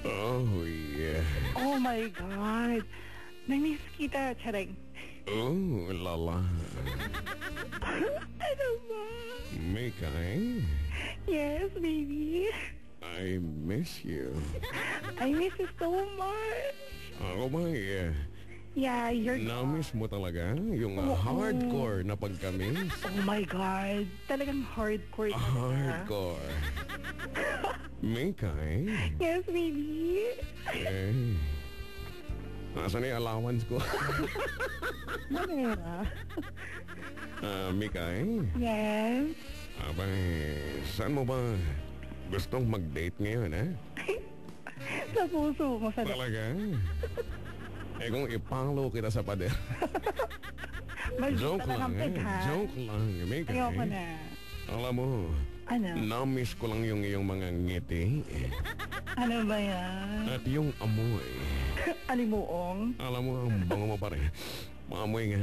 Oh, yeah. Oh my God. Namiss kita, Chareng. Oh, lala. Ano ba? Mika, eh? Yes, baby. I miss you. I miss you so much. Ako ba, yeah. Yeah, you're... Na-miss mo talaga yung Oo. hardcore na pagkamis? Oh my God. Talagang hardcore talaga. Hardcore. Mika, eh? Yes, baby. Eh. Nasaan yung allowance ko? Manera. Mika, eh? Yes. Abay, saan mo ba gustong mag-date ngayon, eh? Sa puso mo, sa... Talaga? Eh kung ipanglo kita sa pader. Joke lang, eh. Joke lang. Mika, Ayoko eh. na. Alam mo, Ano? na-miss ko lang yung iyong mga ngiti. Ano ba yan? At yung amoy. Alimuong? Alam mo, ang bango mo pa rin. Maamoy nga.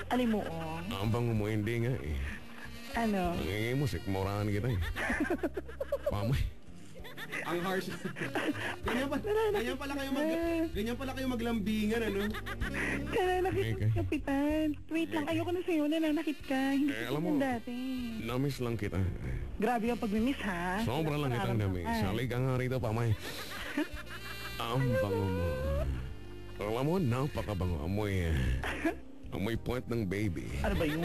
Alimuong? Ang bango mo, hindi nga eh. Ano? Ang ingay mo, sikmurahan kita eh. Pamoy. Ang harsh. Ganyan pala kayo maglambingan, ano? Nananakit Okay. ka, Kapitan. Wait lang, ayoko na sa'yo. Nananakit ka. Hindi Eh, ka alam mo, ganyan dati. na-miss lang kita. Grabe yung pag-miss, ha? Sobra lang kitang na-miss. Sali ka nga rito, Pamay. Ang bango mo. Alam mo, napakabango. Amoy point ng baby. Ano ba yun?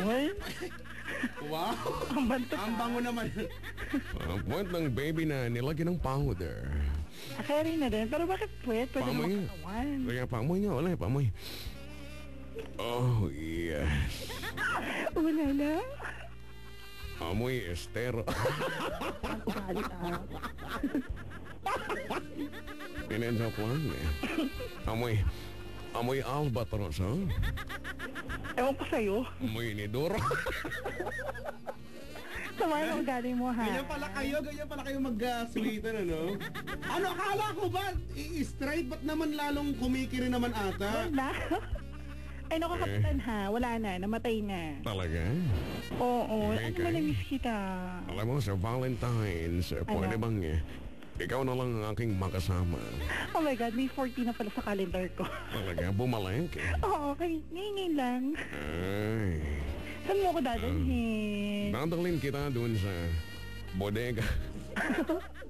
Wow! Ang banto Ang bango naman. Ang point ng baby na nilagyan ng powder. Carry na din. Pero bakit puwet? Pwede Pamoy naman nga. katawan. Kaya pamoy nga, wala pamoy. Oh, yes. Wala na. Amoy estero. Ang ugali, ah. Pinensa ko lang eh. Amoy albatros, ha? Ewan ko sa'yo. Amoy inidoro. Sama yung ugali mo, ha? Ganyan pala kayo mag-sweetan, ano? Ano, akala ko ba, straight, ba't naman lalong kumikiri naman ata? Wala. Ay, naku, Kapitan, ha? Wala na. Namatay na. Talaga? Oo. Okay, Ano ba na-miss kita? Alam mo, sa Valentine's, pwede bang ikaw na lang ang aking makasama? Oh my God, May 14 na pala sa calendar ko. Talaga, bumalik eh. Oo, okay. Ngayon lang. Ay. Saan mo ako dadalhin? Dadalhin kita doon sa bodega.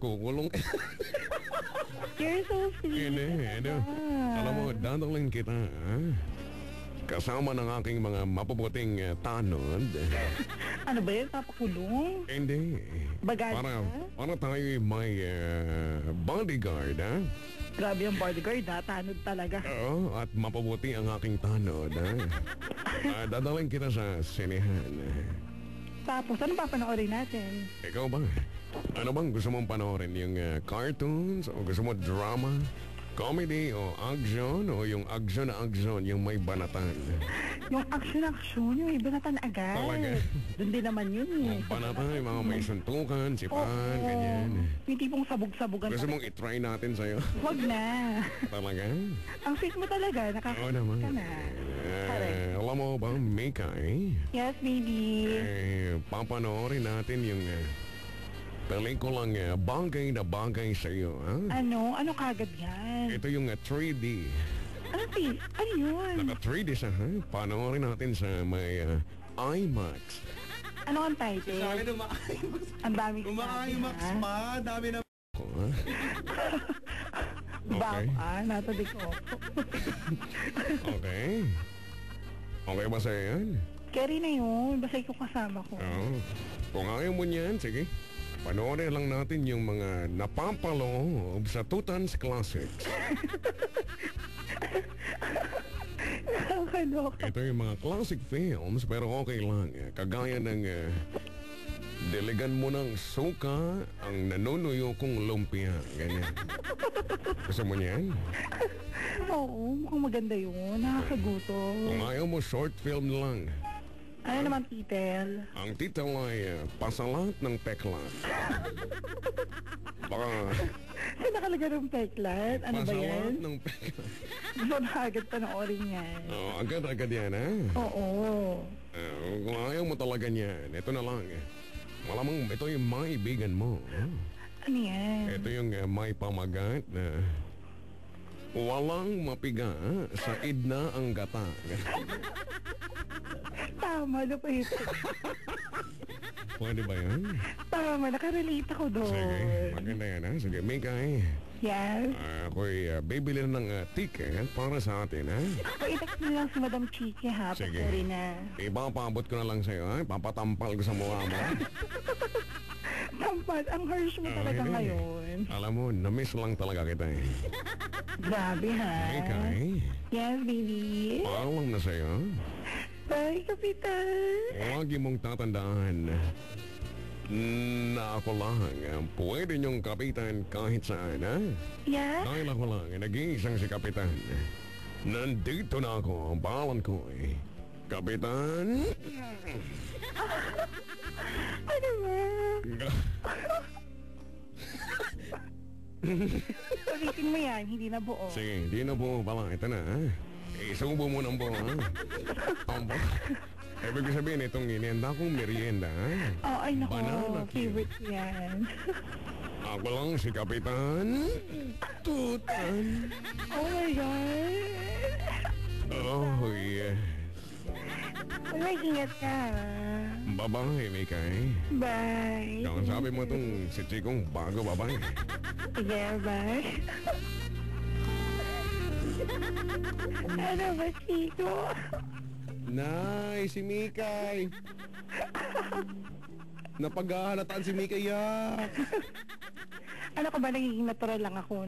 Kukulong. You're so sweet. Ano? Alam mo, dadalhin kita, ha? Kasama ng aking mga mapabuting tanod. Ano ba yun? Papakulong? Hindi. Bagay Para tayo may bodyguard, ha? Grabe yung bodyguard, ha? Tanod talaga. Oo, at mapabuti ang aking tanod, ha? Dadalhin kita sa sinehan. Tapos, ano papanoorin natin? Ikaw ba? Ano bang gusto mong panoorin? Yung cartoons? O gusto mo drama? Comedy o action? O yung action na action, yung may banatan? Yung action, yung iba na agad. Talaga? Doon din naman yun, eh. Yung banatan, yung mga may suntukan, sipan, ganyan. Yung tipong sabog-sabogan. Gusto mong itry natin sa'yo? Huwag na. Talaga? Ang sweet mo talaga. Oo naman. Ka na. Alam mo ba, Mika, eh? Yes, baby. Papanoorin natin yung pelikulang bagay na bagay sa'yo, ha? Ano? Ano kagad yan? Ito yung 3D. Ano yun? Naka 3D siya, ha? Panoorin natin sa may IMAX. Ano ang title? Sa akin, umaimax. Ang dami Umaimax pa. Dami na. Bak, natabi ko. Okay. Okay ba sa'yo yan? Carry na yun. Basta ikaw kasama ko. Oo. Kung ayaw mo niyan, sige. Panoorin lang natin yung mga napapaloob sa Tutans Classics. Nakakaloka. Ito yung mga classic films pero okay lang. Kagaya ng diligan mo ng suka ang nanunuyo kong lumpia. Ganyan. Gusto mo niyan? Oo, mukhang maganda yun. Nakakagutom. Kung ayaw mo, short film lang. Ano naman, titel? Ang title ay Pasalat ng Peklat. Baka Saan nakalagay ng peklat? Ano ba Pasalat yan? ng Peklat. Gusto na agad panoorin yan. Agad-agad yan, ha? Oo. Kung ayaw mo talaga niyan, ito na lang. Malamang ito yung maibigan mo. Ano yan? Ito yung may pamagat na walang mapiga sa idna ang gata. Tama na pa ito. Pwede ba yan? Tama, nakarelate ako doon. Sige, maganda yan ha. Sige, Mikay. Yes. Ako'y bibili na ng ticket para sa atin ha. O, i-text mo lang si Madam Chiki ha. Sige. Pagkari na. Ipapabot ko na lang sa'yo ha. Papatampal ko sa mukha mo. Tampad, ang harsh mo talaga Okay. ngayon. Alam mo, na-miss lang talaga kita eh. Grabe ha. Mikay, Yes, baby. paalam na sa'yo. Bye, Kapitan. Lagi mong tatandaan na ako lang ang pwede niyong kapitan kahit saan, ha? Yeah? Dahil ako lang ang nag-iisang si kapitan. Nandito na ako, ang pangalan ko eh. Kapitan? Ano ba? Ulitin mo yan, hindi na buo. Sige, di na buo pala. Ito na, ha? Isubo mo ng buo, ha? Ang buo. Ibig sabihin, itong inienda kong merienda, ha? Oh, ay nako, Banana cue. favorite ko yan. Ako lang si Kapitan Tutan. Oh my God. Oh, yes. Mag-ingat ka. Babae, Mikay. Bye. Kung sabi mo itong si Chikong bago babae. Sige, bye. Ano ba, Chico? Nay, si Mikay. Napaghahalataan si Mikay, yak. Ano ka ba, nagiging natural lang ako?